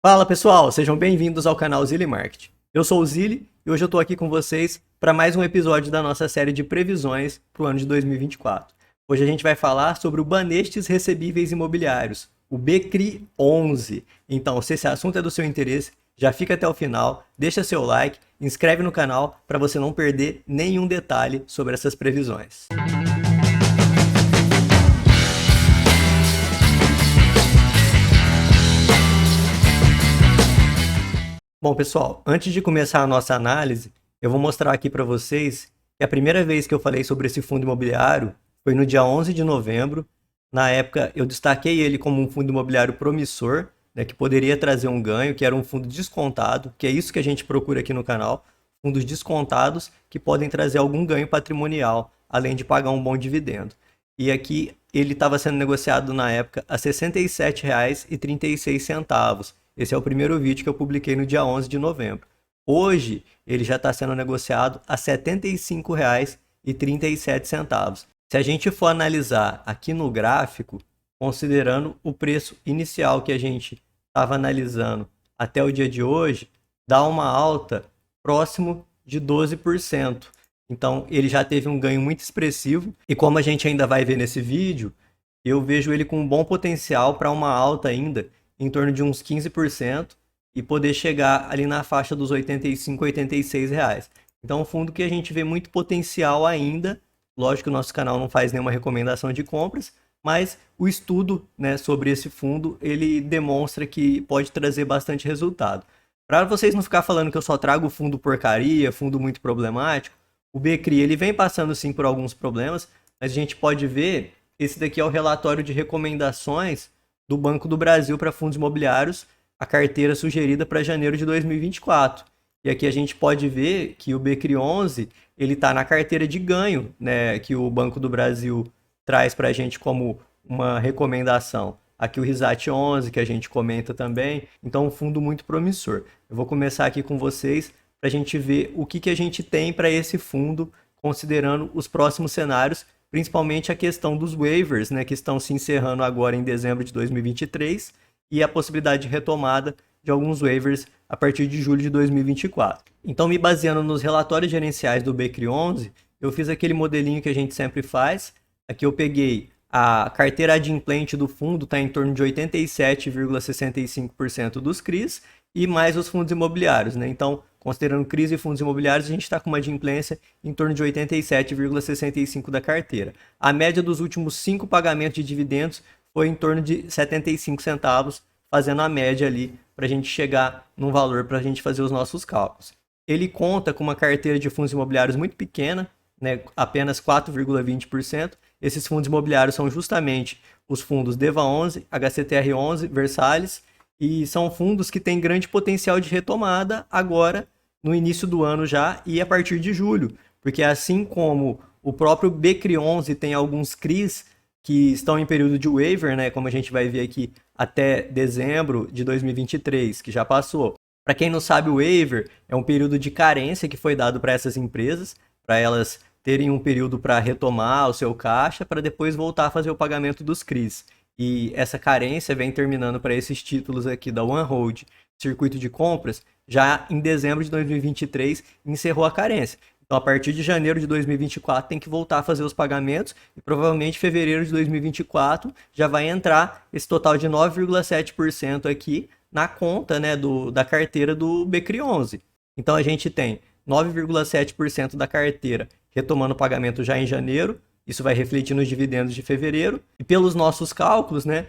Fala pessoal, sejam bem-vindos ao canal Zilli Market. Eu sou o Zilli e hoje eu estou aqui com vocês para mais um episódio da nossa série de previsões para o ano de 2024. Hoje a gente vai falar sobre o Banestes Recebíveis Imobiliários, o BCRI 11. Então, se esse assunto é do seu interesse, já fica até o final, deixa seu like, inscreve no canal para você não perder nenhum detalhe sobre essas previsões. Bom, pessoal, antes de começar a nossa análise, eu vou mostrar aqui para vocês que a primeira vez que eu falei sobre esse fundo imobiliário foi no dia 11 de novembro. Na época, eu destaquei ele como um fundo imobiliário promissor, né, que poderia trazer um ganho, que era um fundo descontado, que é isso que a gente procura aqui no canal, fundos descontados que podem trazer algum ganho patrimonial, além de pagar um bom dividendo. E aqui ele estava sendo negociado na época a R$ 67,36. Esse é o primeiro vídeo que eu publiquei no dia 11 de novembro. Hoje, ele já está sendo negociado a R$ 75,37. Se a gente for analisar aqui no gráfico, considerando o preço inicial que a gente estava analisando até o dia de hoje, dá uma alta próximo de 12%. Então, ele já teve um ganho muito expressivo. E como a gente ainda vai ver nesse vídeo, eu vejo ele com um bom potencial para uma alta ainda em torno de uns 15% e poder chegar ali na faixa dos R$ 85, R$ 86. Então, é um fundo que a gente vê muito potencial ainda. Lógico que o nosso canal não faz nenhuma recomendação de compras, mas o estudo, né, sobre esse fundo, ele demonstra que pode trazer bastante resultado. Para vocês não ficar falando que eu só trago fundo porcaria, fundo muito problemático, o BCRI ele vem passando sim por alguns problemas, mas a gente pode ver, esse daqui é o relatório de recomendações do Banco do Brasil para fundos imobiliários, a carteira sugerida para janeiro de 2024. E aqui a gente pode ver que o BCRI 11 ele está na carteira de ganho, né, que o Banco do Brasil traz para a gente como uma recomendação. Aqui o RISAT 11, que a gente comenta também. Então, um fundo muito promissor. Eu vou começar aqui com vocês para a gente ver o que a gente tem para esse fundo, considerando os próximos cenários, principalmente a questão dos waivers, né, que estão se encerrando agora em dezembro de 2023, e a possibilidade de retomada de alguns waivers a partir de julho de 2024. Então, me baseando nos relatórios gerenciais do BCRI 11, eu fiz aquele modelinho que a gente sempre faz. Aqui eu peguei a carteira adimplente do fundo, está em torno de 87,65% dos CRIs, e mais os fundos imobiliários, né? Então, considerando CRIs e fundos imobiliários, a gente está com uma adimplência em torno de 87,65% da carteira. A média dos últimos 5 pagamentos de dividendos foi em torno de 75 centavos, fazendo a média ali para a gente chegar num valor para a gente fazer os nossos cálculos. Ele conta com uma carteira de fundos imobiliários muito pequena, né, apenas 4,20%. Esses fundos imobiliários são justamente os fundos DEVA 11, HCTR 11, Versalhes, e são fundos que têm grande potencial de retomada agora, no início do ano já, e a partir de julho. Porque assim como o próprio BCRI 11 tem alguns CRIs que estão em período de waiver, né, como a gente vai ver aqui, até dezembro de 2023, que já passou. Para quem não sabe, o waiver é um período de carência que foi dado para essas empresas, para elas terem um período para retomar o seu caixa, para depois voltar a fazer o pagamento dos CRIs. E essa carência vem terminando para esses títulos aqui da OneHold, circuito de compras, já em dezembro de 2023 encerrou a carência. Então, a partir de janeiro de 2024 tem que voltar a fazer os pagamentos e provavelmente em fevereiro de 2024 já vai entrar esse total de 9,7% aqui na conta, né, da carteira do BCRI 11. Então, a gente tem 9,7% da carteira retomando o pagamento já em janeiro. Isso vai refletir nos dividendos de fevereiro. E pelos nossos cálculos, né,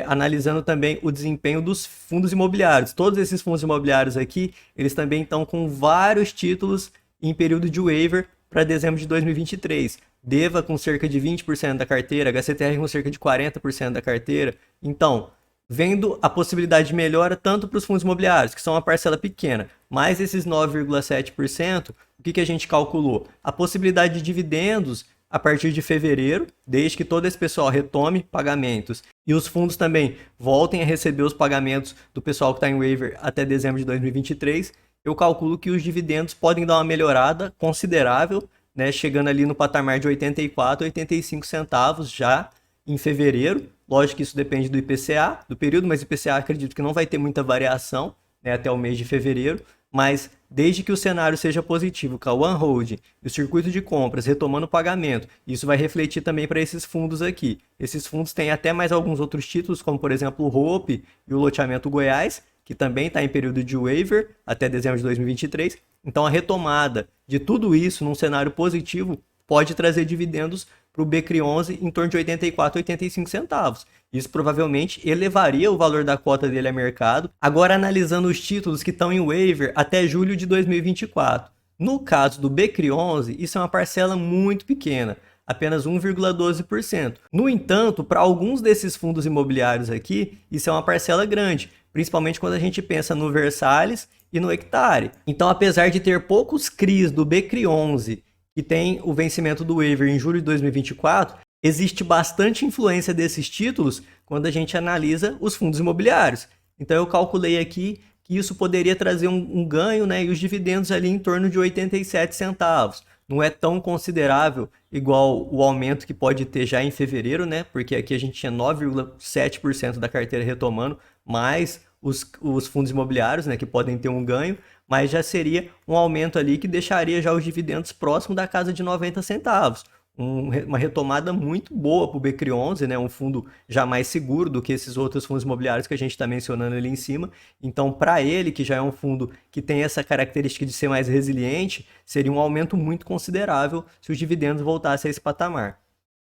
analisando também o desempenho dos fundos imobiliários. Todos esses fundos imobiliários aqui, eles também estão com vários títulos em período de waiver para dezembro de 2023. DEVA com cerca de 20% da carteira, HCTR com cerca de 40% da carteira. Então, vendo a possibilidade de melhora tanto para os fundos imobiliários, que são uma parcela pequena, mais esses 9,7%, o que a gente calculou? A possibilidade de dividendos a partir de fevereiro, desde que todo esse pessoal retome pagamentos e os fundos também voltem a receber os pagamentos do pessoal que está em waiver até dezembro de 2023, eu calculo que os dividendos podem dar uma melhorada considerável, né, chegando ali no patamar de 84, 85 centavos já em fevereiro, Lógico que isso depende do IPCA, do período, mas IPCA acredito que não vai ter muita variação, né, até o mês de fevereiro. Mas desde que o cenário seja positivo, com a One Hold e o circuito de compras retomando o pagamento, isso vai refletir também para esses fundos aqui. Esses fundos têm até mais alguns outros títulos, como por exemplo o Hope e o loteamento Goiás, que também está em período de waiver até dezembro de 2023. Então a retomada de tudo isso num cenário positivo pode trazer dividendos para o BCRI11 em torno de 84, 85 centavos. Isso provavelmente elevaria o valor da cota dele a mercado. Agora, analisando os títulos que estão em waiver até julho de 2024. No caso do BCRI11, isso é uma parcela muito pequena, apenas 1,12%. No entanto, para alguns desses fundos imobiliários aqui, isso é uma parcela grande, principalmente quando a gente pensa no Versalhes e no Hectare. Então, apesar de ter poucos CRIs do BCRI11 que tem o vencimento do waiver em julho de 2024, existe bastante influência desses títulos quando a gente analisa os fundos imobiliários. Então eu calculei aqui que isso poderia trazer um ganho, né, e os dividendos ali em torno de 87 centavos. Não é tão considerável igual o aumento que pode ter já em fevereiro, né? Porque aqui a gente tinha 9,7% da carteira retomando, mais os fundos imobiliários, né, que podem ter um ganho, mas já seria um aumento ali que deixaria já os dividendos próximo da casa de 90 centavos. Uma retomada muito boa para o BCRI11, né? Um fundo já mais seguro do que esses outros fundos imobiliários que a gente está mencionando ali em cima. Então, para ele, que já é um fundo que tem essa característica de ser mais resiliente, seria um aumento muito considerável se os dividendos voltassem a esse patamar.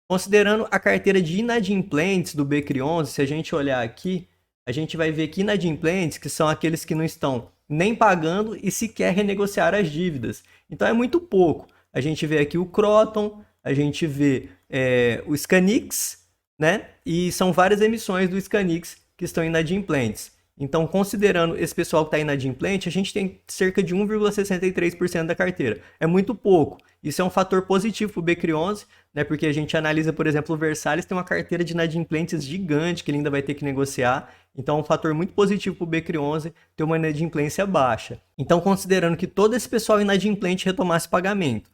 Considerando a carteira de inadimplentes do BCRI11, se a gente olhar aqui, a gente vai ver que inadimplentes, que são aqueles que não estão nem pagando e sequer renegociar as dívidas. Então é muito pouco. A gente vê aqui o Croton, a gente vê o Scanix, né? E são várias emissões do Scanix que estão inadimplentes. Então, considerando esse pessoal que está inadimplente, a gente tem cerca de 1,63% da carteira. É muito pouco. Isso é um fator positivo para o BCRI11, né? Porque a gente analisa, por exemplo, o Versalhes tem uma carteira de inadimplentes gigante que ele ainda vai ter que negociar. Então, é um fator muito positivo para o BCRI11 ter uma inadimplência baixa. Então, considerando que todo esse pessoal inadimplente retomasse pagamento,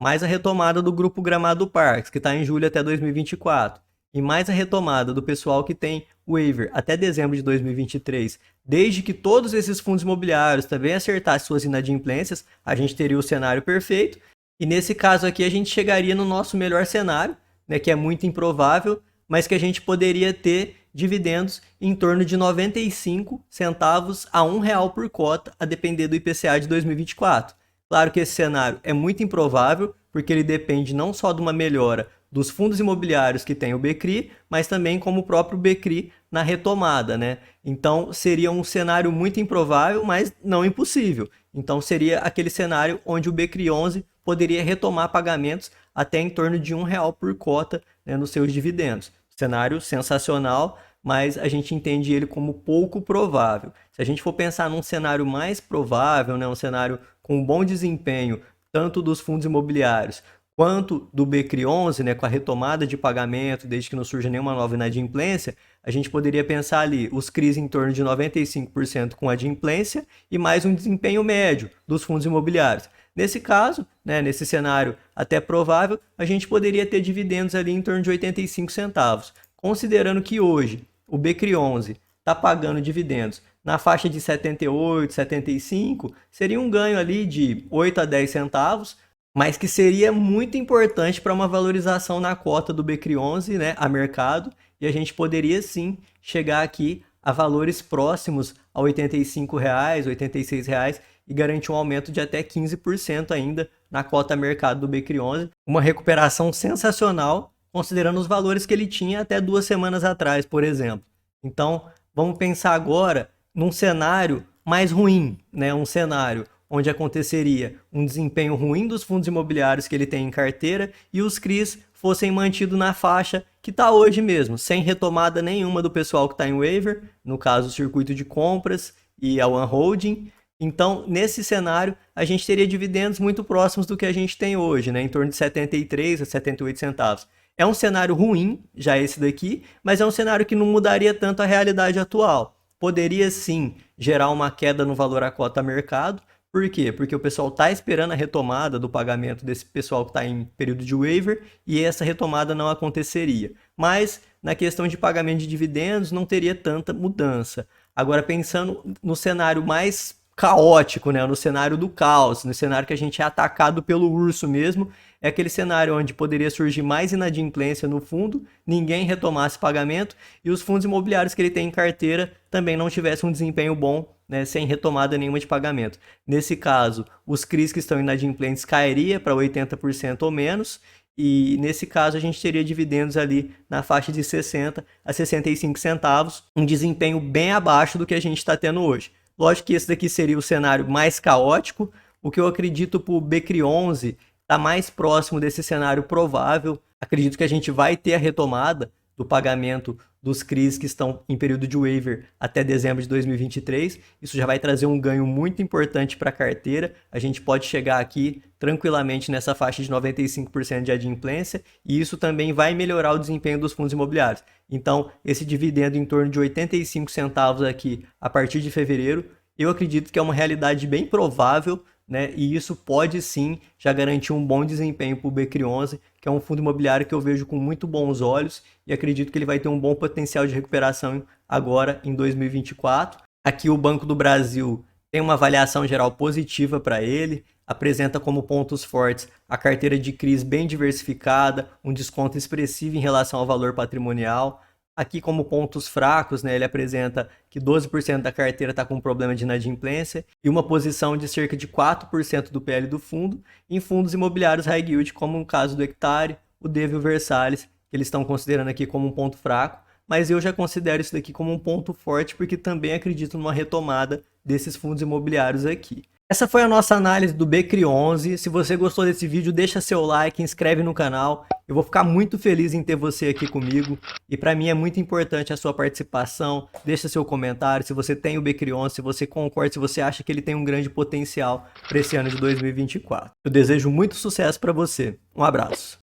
mais a retomada do Grupo Gramado Parques, que está em julho até 2024, e mais a retomada do pessoal que tem waiver até dezembro de 2023, desde que todos esses fundos imobiliários também acertassem suas inadimplências, a gente teria o cenário perfeito. E nesse caso aqui a gente chegaria no nosso melhor cenário, né, que é muito improvável, mas que a gente poderia ter dividendos em torno de 95 centavos a R$ 1 por cota, a depender do IPCA de 2024. Claro que esse cenário é muito improvável, porque ele depende não só de uma melhora dos fundos imobiliários que tem o BCRI, mas também como o próprio BCRI na retomada, né? Então seria um cenário muito improvável, mas não impossível. Então seria aquele cenário onde o BCRI11 poderia retomar pagamentos até em torno de R$ 1 por cota, né, nos seus dividendos. Cenário sensacional, mas a gente entende ele como pouco provável. Se a gente for pensar num cenário mais provável, né, um cenário com um bom desempenho, tanto dos fundos imobiliários quanto do BCRI11, né, com a retomada de pagamento, desde que não surja nenhuma nova inadimplência, a gente poderia pensar ali os CRIs em torno de 95% com adimplência e mais um desempenho médio dos fundos imobiliários. Nesse caso, né, nesse cenário até provável, a gente poderia ter dividendos ali em torno de 85 centavos. Considerando que hoje o BCRI11 está pagando dividendos na faixa de 78, 75, seria um ganho ali de 8 a 10 centavos, mas que seria muito importante para uma valorização na cota do BCRI11, né, a mercado, e a gente poderia sim chegar aqui a valores próximos a R$ 85, R$ 86 e garantir um aumento de até 15% ainda na cota mercado do BCRI11. Uma recuperação sensacional, considerando os valores que ele tinha até 2 semanas atrás, por exemplo. Então, vamos pensar agora num cenário mais ruim, né? Um cenário onde aconteceria um desempenho ruim dos fundos imobiliários que ele tem em carteira e os CRIs fossem mantidos na faixa que está hoje mesmo, sem retomada nenhuma do pessoal que está em waiver, no caso o circuito de compras e a One Holding. Então, nesse cenário, a gente teria dividendos muito próximos do que a gente tem hoje, né? Em torno de 73 a 78 centavos. É um cenário ruim, já esse daqui, mas é um cenário que não mudaria tanto a realidade atual. Poderia sim gerar uma queda no valor à cota mercado. Por quê? Porque o pessoal está esperando a retomada do pagamento desse pessoal que está em período de waiver e essa retomada não aconteceria. Mas na questão de pagamento de dividendos não teria tanta mudança. Agora, pensando no cenário mais caótico, né? No cenário do caos, no cenário que a gente é atacado pelo urso mesmo, é aquele cenário onde poderia surgir mais inadimplência no fundo, ninguém retomasse pagamento e os fundos imobiliários que ele tem em carteira também não tivessem um desempenho bom, né, sem retomada nenhuma de pagamento. Nesse caso, os CRIs que estão inadimplentes cairia para 80% ou menos, e nesse caso a gente teria dividendos ali na faixa de 60 a 65 centavos, um desempenho bem abaixo do que a gente está tendo hoje. Lógico que esse daqui seria o cenário mais caótico. O que eu acredito para o BCRI11 está mais próximo desse cenário provável. Acredito que a gente vai ter a retomada do pagamento dos CRIs que estão em período de waiver até dezembro de 2023. Isso já vai trazer um ganho muito importante para a carteira. A gente pode chegar aqui tranquilamente nessa faixa de 95% de adimplência e isso também vai melhorar o desempenho dos fundos imobiliários. Então, esse dividendo em torno de 85 centavos aqui a partir de fevereiro, eu acredito que é uma realidade bem provável, né? E isso pode sim já garantir um bom desempenho para o BCRI11, que é um fundo imobiliário que eu vejo com muito bons olhos e acredito que ele vai ter um bom potencial de recuperação agora em 2024. Aqui o Banco do Brasil tem uma avaliação geral positiva para ele, apresenta como pontos fortes a carteira de CRIs bem diversificada, um desconto expressivo em relação ao valor patrimonial. Aqui como pontos fracos, né, ele apresenta que 12% da carteira está com problema de inadimplência e uma posição de cerca de 4% do PL do fundo em fundos imobiliários high yield, como no caso do Hectare, o DEV e o Versalhes, que eles estão considerando aqui como um ponto fraco, mas eu já considero isso daqui como um ponto forte porque também acredito numa retomada desses fundos imobiliários aqui. Essa foi a nossa análise do BCRI11. Se você gostou desse vídeo, deixa seu like, inscreve no canal. Eu vou ficar muito feliz em ter você aqui comigo. E para mim é muito importante a sua participação. Deixa seu comentário se você tem o BCRI11, se você concorda, se você acha que ele tem um grande potencial para esse ano de 2024. Eu desejo muito sucesso para você. Um abraço.